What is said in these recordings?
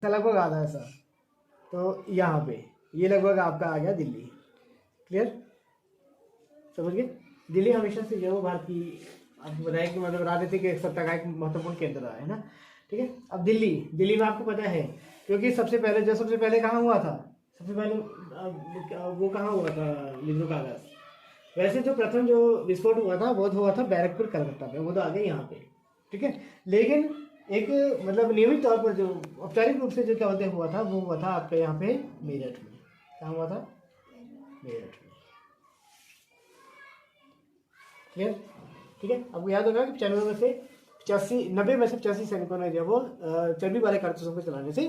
लगभग आधा ऐसा। तो यहाँ पे ये लगभग आपका आ गया दिल्ली। क्लियर, समझ गए। दिल्ली हमेशा से जो भारत की आपको बताया कि मतलब राजनीतिक एक सत्ता का एक महत्वपूर्ण केंद्र रहा है ना। ठीक है, अब दिल्ली में आपको पता है क्योंकि सबसे पहले कहाँ हुआ था, सबसे पहले वो कहाँ हुआ था विद्रोह का आगाज। वैसे जो प्रथम जो विस्फोट हुआ था वो हुआ था बैरकपुर कलकत्ता पे, वो तो आ गए यहाँ पे। ठीक है, लेकिन एक मतलब नियमित तौर पर जो औपचारिक रूप से जो क्या होते हुआ था वो हुआ था आपके यहाँ पे मेरठ में। कहाँ हुआ था? मेरठ में। क्लियर, ठीक है। आपको याद होगा कि 95 में से 90 में से 85 सैनिकों ने जो वो चर्बी वाले कारतूसों को चलाने से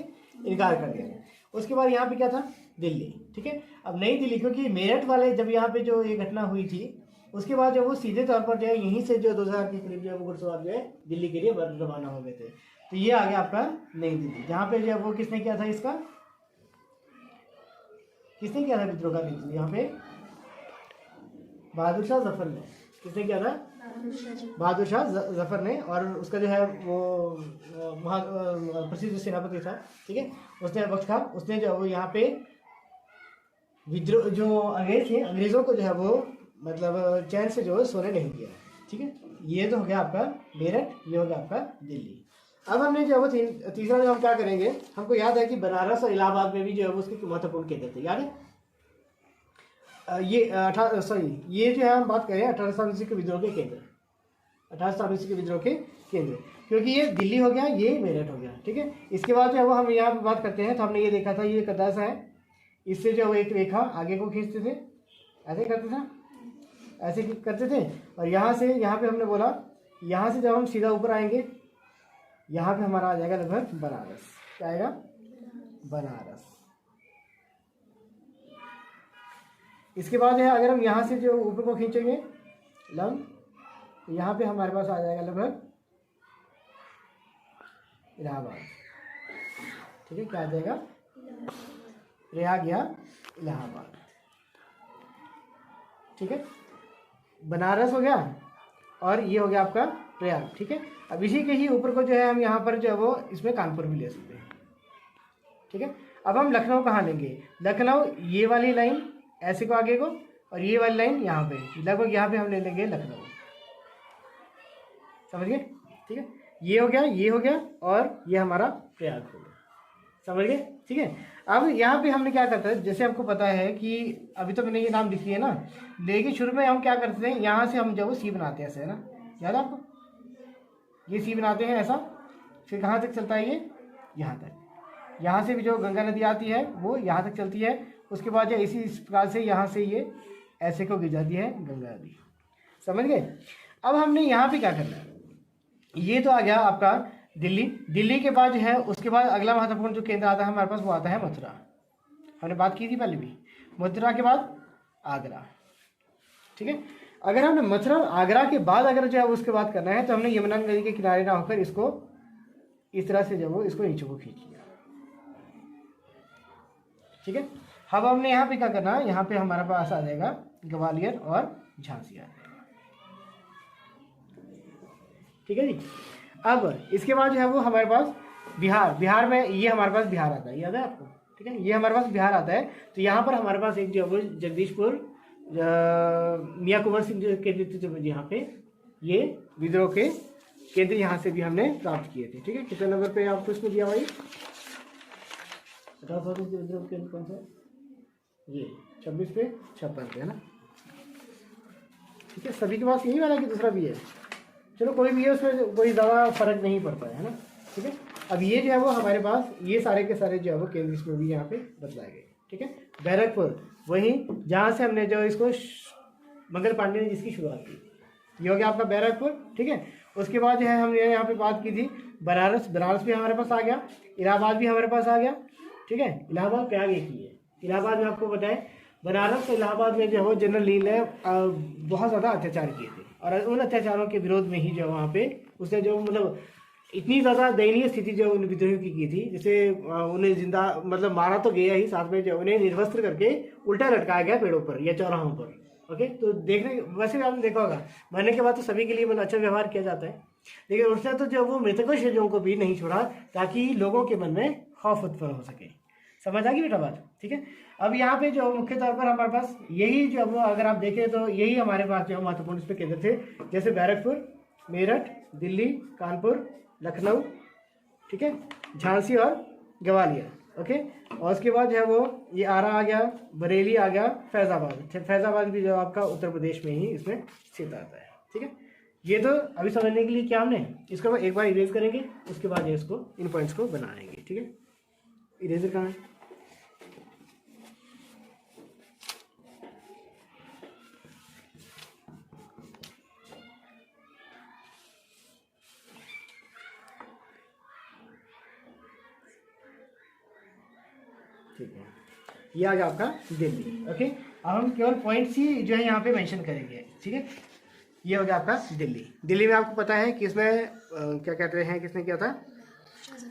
इनकार कर दिया। उसके बाद यहाँ पे क्या था? दिल्ली। ठीक है, अब नई दिल्ली, क्योंकि मेरठ वाले जब यहाँ पे जो ये घटना हुई थी उसके बाद जो वो सीधे तौर पर जो है यहीं से जो 2000 के करीब जो है वो घुड़सवार जो है दिल्ली के लिए रवाना हो गए थे। तो ये आ गया आपका नई दिल्ली, जहाँ पे जो है वो किसने किया था इसका, किसने किया था विद्रोह का नेतृत्व यहाँ पे? बहादुर शाह जफर ने। किसने किया था? बहादुर शाह जफर ने। और उसका जो है वो प्रसिद्ध सेनापति था। ठीक है, उसने बख्श खान, उसने जो वो यहाँ पे विद्रोह जो अंग्रेज थे अंग्रेजों को जो है वो मतलब चैन से जो है सोने नहीं दिया। ठीक है, ये तो हो गया आपका मेरठ, ये हो गया आपका दिल्ली। अब हमने जो है वो तीसरा जो हम क्या करेंगे, हमको याद है कि बनारस और इलाहाबाद में भी जो है वो उसके महत्वपूर्ण केंद्र थे, याद है? ये ये जो है हम बात करें 18 ईस्वी के विद्रोह के केंद्र, 18 ईस्वी के विद्रोह के केंद्र, क्योंकि ये दिल्ली हो गया, ये मेरठ हो गया। ठीक है, इसके बाद जो है वो हम यहाँ पे बात करते हैं तो हमने ये देखा था ये कदा सा है, इससे जो एक रेखा आगे को खींचते थे, ऐसे करते थे, ऐसे करते थे। और यहाँ से यहाँ पे हमने बोला यहाँ से जब हम सीधा ऊपर आएंगे यहाँ पे हमारा आ जाएगा लगभग बनारस। क्या आएगा? बनारस। इसके बाद है अगर हम यहाँ से जो ऊपर को खींचेंगे लंब, यहाँ पे हमारे पास आ जाएगा लगभग इलाहाबाद। ठीक है, क्या आ जाएगा? आ गया इलाहाबाद। ठीक है, बनारस हो गया और ये हो गया आपका प्रयाग। ठीक है, अब इसी के ही ऊपर को जो है हम यहाँ पर जो है वो इसमें कानपुर भी ले सकते हैं। ठीक है, अब हम लखनऊ कहाँ लेंगे? लखनऊ ये वाली लाइन ऐसे को आगे को और ये वाली लाइन यहाँ पे, लगभग यहाँ पे हम ले लेंगे लखनऊ। समझ गए? ठीक है, ये हो गया, ये हो गया और ये हमारा प्रयाग हो गया। समझ गए? ठीक है, अब यहाँ पे हमने क्या करता है, जैसे हमको पता है कि अभी तो मैंने ये नाम लिखी है ना, लेकिन शुरू में हम क्या करते हैं, यहाँ से हम जब वो सी बनाते हैं ऐसे, है ना, याद है आपको? ये सी बनाते हैं ऐसा, फिर कहाँ तक चलता है ये? यहाँ तक। यहाँ से भी जो गंगा नदी आती है वो यहाँ तक चलती है, उसके बाद जो इसी प्रकार से यहाँ से ये ऐसे को गिर जाती है गंगा नदी। समझ गए? अब हमने यहाँ पे क्या करना है, ये तो आ गया आपका दिल्ली। दिल्ली के बाद जो है उसके बाद अगला महत्वपूर्ण जो केंद्र आता है हमारे पास वो आता है मथुरा। हमने बात की थी पहले भी। मथुरा के बाद आगरा। ठीक है, अगर हमने मथुरा आगरा के बाद अगर जो है उसके बाद करना है तो हमने यमुना नदी के किनारे ना होकर इसको इस तरह से जब वो इसको नीचे को खींच लिया। ठीक है, अब हमने यहाँ पे क्या करना है, यहाँ पे हमारे पास आ जाएगा ग्वालियर और झांसी आ जाएगा। ठीक है जी, अब इसके बाद जो है वो हमारे पास बिहार में ये हमारे पास बिहार आता है, याद है आपको? ठीक है, ये हमारे पास बिहार आता है। तो यहाँ पर हमारे पास एक जो है वो जगदीशपुर मियाँ कुंवर सिंह के नेतृत्व में यहाँ पे ये विद्रोह के केंद्र यहाँ से भी हमने प्राप्त किए थे। ठीक है, कितने नंबर पे आपको इसमें दिया भाई? 18 विद्रोह केंद्र कौन सा? ये 26 पे 56 पे, है ना? ठीक है, सभी के पास यही वाला कि दूसरा भी है? चलो कोई भी है, उसमें कोई ज़्यादा फर्क नहीं पड़ता है ना। ठीक है, अब ये जो है वो हमारे पास ये सारे के सारे जो है वो केंद्र इसमें भी यहाँ पे बतलाए गए। ठीक है, बैरकपुर वहीं जहाँ से हमने जो इसको मंगल पांडे ने जिसकी शुरुआत की, ये हो गया आपका बैरकपुर। ठीक है, उसके बाद जो है हमने यहाँ पे बात की थी बनारस भी हमारे पास आ गया, इलाहाबाद भी हमारे पास आ गया। ठीक है, इलाहाबाद प्रयाग एक ही है। इलाहाबाद में आपको बताएं बनारस और इलाहाबाद में जो है जनरल ली ने बहुत ज़्यादा अत्याचार किए थे और उन अत्याचारों के विरोध में ही जो वहाँ पे उसने जो मतलब इतनी ज़्यादा दयनीय स्थिति जो उन विद्रोहियों की थी, जैसे उन्हें जिंदा मतलब मारा तो गया ही, साथ में जो उन्हें निर्वस्त्र करके उल्टा लटकाया गया पेड़ों पर या चौराहों पर। ओके, तो देखने वैसे भी आपने देखा होगा मरने के बाद तो सभी के लिए मतलब अच्छा व्यवहार किया जाता है, लेकिन उसने तो जो वो मृतकों शरीरों को भी नहीं छोड़ा ताकि लोगों के मन में खौफ उत्पन्न हो सके। समझ आ गई बेटा बात? ठीक है। अब यहाँ पे जो मुख्य तौर पर हमारे पास यही जो वो अगर आप देखें तो यही हमारे पास जो महत्वपूर्ण इस पे केंद्र थे, जैसे बैरकपुर, मेरठ, दिल्ली, कानपुर, लखनऊ, ठीक है, झांसी और ग्वालियर। ओके, और उसके बाद जो है वो ये आरा आ गया, बरेली आ गया, फैजाबाद। फैजाबाद भी जो आपका उत्तर प्रदेश में ही इसमें स्थित आता है। ठीक है, ये तो अभी समझने के लिए क्या हमने इसको एक बार इरेज करेंगे, उसके बाद ये इसको इन पॉइंट्स को बनाएंगे। ठीक है, इरेजर कहाँ है? ठीक है, ये आ गया आपका दिल्ली। ओके, अब हम केवल पॉइंट्स ही जो है यहाँ पे मेंशन करेंगे। ठीक है, ये हो गया आपका दिल्ली। दिल्ली में आपको पता है कि इसमें क्या कहते हैं, किसने किया था?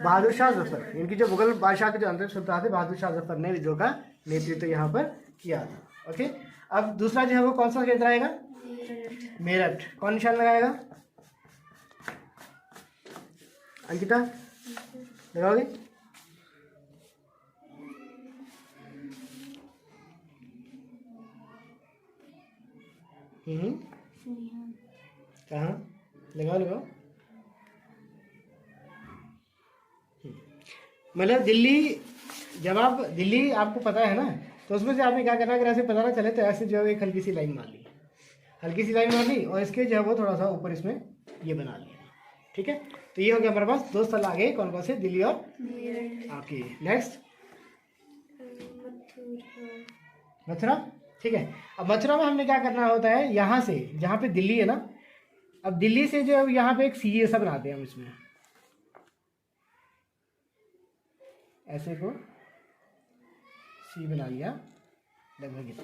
बहादुर शाह जफर। इनकी जो मुगल बादशाह के जो अंतिम सुल्तान थे बहादुर शाह जफर ने जो का नेतृत्व यहाँ पर किया था। ओके, अब दूसरा जो है वो कौन सा क्षेत्र आएगा? मेरठ। कौन निशान लगाएगा? अंकिता लगाओगे? कहाँ? लगाओ। मतलब दिल्ली, जब आप दिल्ली आपको पता है ना, तो उसमें से आपने क्या करना है, अगर ऐसे पता ना चले तो ऐसे जो है एक हल्की सी लाइन मार ली, हल्की सी लाइन मार ली और इसके जो है वो थोड़ा सा ऊपर इसमें ये बना लिया। ठीक है, तो ये हो गया हमारे पास 2 स्थल आगे, कौन कौन से? दिल्ली और ओके, नेक्स्ट मथुरा। ठीक है, अब मथुरा में हमने क्या करना होता है, यहाँ से जहाँ पे दिल्ली है ना, अब दिल्ली से जो यहाँ पे एक सी ऐसा बनाते हैं हम, इसमें ऐसे को सी बना लिया लगभग इतना।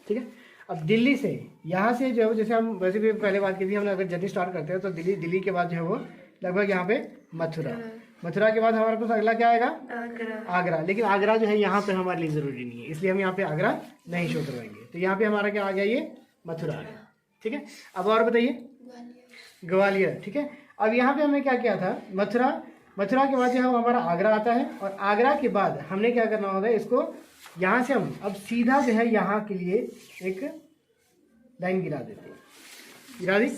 ठीक है, अब दिल्ली से यहाँ से जो है जैसे हम वैसे भी पहले बात की थी हमने, अगर जर्नी स्टार्ट करते हैं तो दिल्ली के बाद जो है वो लगभग यहाँ पे मथुरा, मथुरा के बाद हमारे पास अगला क्या आएगा? आगरा। लेकिन आगरा जो है यहाँ पे हमारे लिए ज़रूरी नहीं है, इसलिए हम यहाँ पे आगरा नहीं शो करवाएंगे। तो यहाँ पे हमारा क्या आ गया? ये मथुरा आ गया। ठीक है, अब और बताइए? ग्वालियर। ठीक है, अब यहाँ पे हमने क्या किया था? मथुरा के बाद जो है हमारा आगरा आता है, और आगरा के बाद हमने क्या करना होता है, इसको यहाँ से हम अब सीधा जो है यहाँ के लिए एक लाइन गिरा देते हैं। गिरा दी,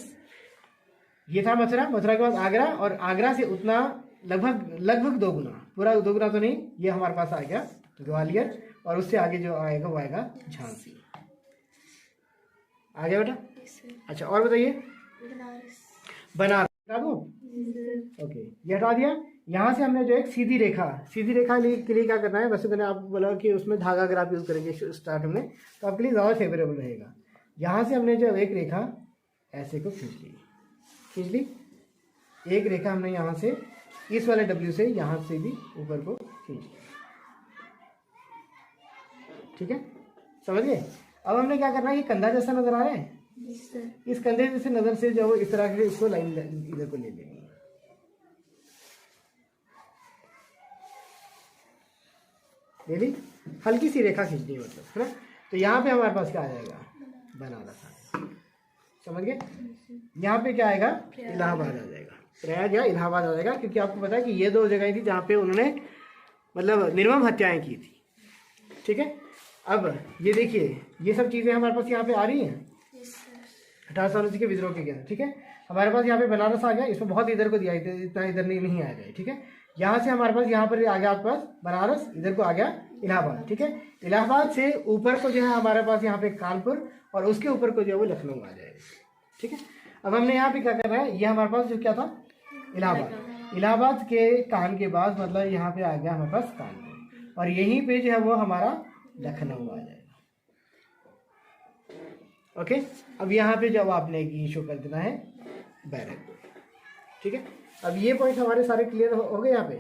ये था मथुरा के बाद आगरा, और आगरा से उतना लगभग 2 गुना, पूरा 2 गुना तो नहीं, ये हमारे पास आ गया ग्वालियर, और उससे आगे जो आएगा वो आएगा झांसी। आ गया बेटा? अच्छा, और बताइए? बनारस हटा दूं? ओके, ये हटा दिया। यहाँ से हमने जो एक सीधी रेखा के लिए क्या करना है, वैसे मैंने आपको बोला कि उसमें धागा अगर आप यूज़ करेंगे स्टार्ट में तो आपके लिए ज़्यादा फेवरेबल रहेगा। यहाँ से हमने जो एक रेखा ऐसे को खींच ली, एक रेखा हमने यहाँ से इस वाले W से यहाँ से भी ऊपर को खींच लिया। ठीक है, समझ गए? अब हमने क्या करना है, ये कंधा जैसा नजर आ रहा है, इस कंधे जैसे नजर से जो इस तरह के इसको लाइन इधर को ले लेंगे। ले ली, हल्की सी रेखा खींचनी है मतलब, है ना? तो यहाँ पे हमारे पास क्या आ जाएगा? बनारस आ जाएगा। समझ गए? यहाँ पे क्या आएगा? इलाहाबाद आ जाएगा, प्रयाग या इलाहाबाद आ जाएगा, क्योंकि आपको पता है कि ये 2 जगह थी जहाँ पे उन्होंने मतलब निर्मम हत्याएं की थी। ठीक है, अब ये देखिए ये सब चीज़ें हमारे पास यहाँ पे आ रही हैं 1879 के विद्रोह के ज्ञान। ठीक है, हमारे पास यहाँ पे बनारस आ गया, इसमें बहुत इधर को दिया, इतना इधर नहीं आ गया। ठीक है, यहाँ से हमारे पास यहाँ पर आ गया आपके पास बनारस, इधर को आ गया इलाहाबाद। ठीक है, इलाहाबाद से ऊपर को जो है हमारे पास यहाँ पे कानपुर, और उसके ऊपर को जो है वो लखनऊ आ जाएगा। ठीक है, अब हमने यहाँ पे क्या करना है, ये हमारे पास जो क्या था? इलाहाबाद के कान के बाद मतलब यहाँ पे आ गया हमारे पास कानपुर, और यहीं पे जो है वो हमारा लखनऊ आ जाएगा। ओके, अब यहाँ पे जब आपने शो कर देना है बैरकपुर। ठीक है, अब ये पॉइंट हमारे सारे क्लियर हो गए यहाँ पे।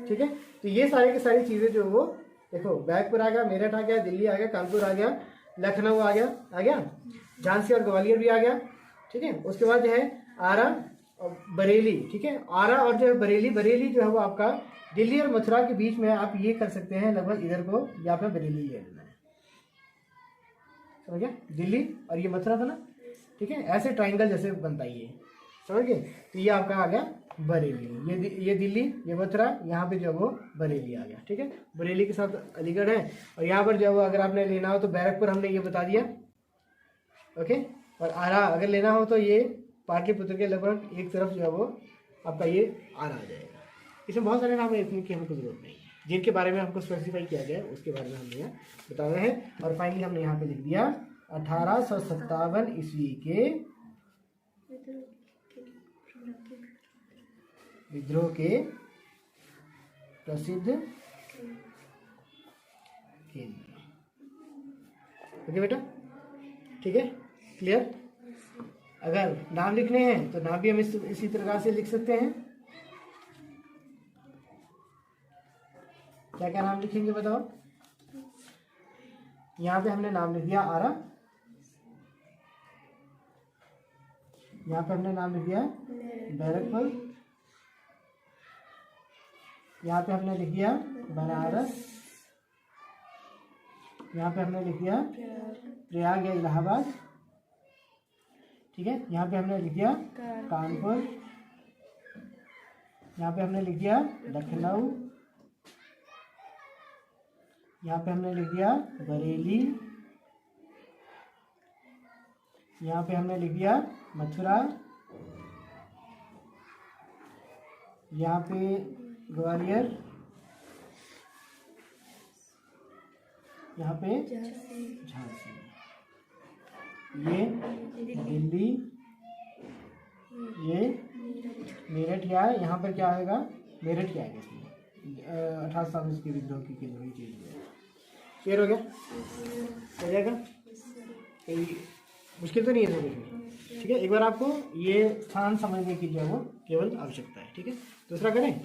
ठीक है, तो ये सारे की सारी चीज़ें जो वो देखो, बैरकपुर आ गया, मेरठ आ गया, दिल्ली आ गया, कानपुर आ गया, लखनऊ आ गया, झांसी और ग्वालियर भी आ गया। ठीक है, उसके बाद जो है आरा और बरेली। ठीक है, आरा और जो है बरेली जो है वो आपका दिल्ली और मथुरा के बीच में आप ये कर सकते हैं, लगभग इधर को या फिर बरेली ले लेना है। समझ गया? दिल्ली और ये मथुरा था ना। ठीक है, ऐसे ट्राइंगल जैसे बनता ही है। समझ गए? तो ये आपका आ गया बरेली, ये दिल्ली, ये मथुरा, यहाँ पे जो है वो बरेली आ गया। ठीक है, बरेली के साथ अलीगढ़ है। और यहाँ पर जो है वो अगर आपने लेना हो तो बैरकपुर हमने ये बता दिया। ओके, और आरा अगर लेना हो तो ये पाटलिपुत्र के लगभग एक तरफ जो है वो आपका ये आरा आ जाएगा। इसमें बहुत सारे नाम है, इतनी की हमको जरूरत नहीं, जिनके बारे में हमको स्पेसिफाई किया गया है उसके बारे में हमने यहाँ बता रहे हैं। और फाइनली हमने यहाँ पे लिख दिया 1857 ईस्वी के विद्रोह के प्रसिद्ध केंद्र। ओके बेटा, ठीक है, क्लियर। अगर नाम लिखने हैं तो नाम भी हम इसी प्रकार से लिख सकते हैं। क्या क्या नाम लिखेंगे बताओ। यहाँ पे हमने नाम लिख दिया आरा, यहाँ पे हमने नाम लिख दिया बैरकपुर, यहाँ पे हमने लिख दिया बनारस, यहाँ पे हमने लिख दिया प्रयाग या इलाहाबाद। ठीक है, यहाँ पे हमने लिख दिया कानपुर, यहाँ पे हमने लिख दिया लखनऊ, यहाँ पे हमने लिख दिया बरेली, यहाँ पे हमने लिख दिया मथुरा, यहाँ पे ग्वालियर, यहाँ पे झांसी, ये दिल्ली, ये मेरठ। या यहाँ पर क्या आएगा, मेरठ क्या आएगा इसमें, 1857 की विद्रोह की केंद्र की चीज है। क्लियर हो गया, हो जाएगा, कोई मुश्किल तो नहीं है इसमें कुछ। ठीक है, एक बार आपको ये स्थान समझने की जो है वो केवल आवश्यकता है। ठीक है, दूसरा करें।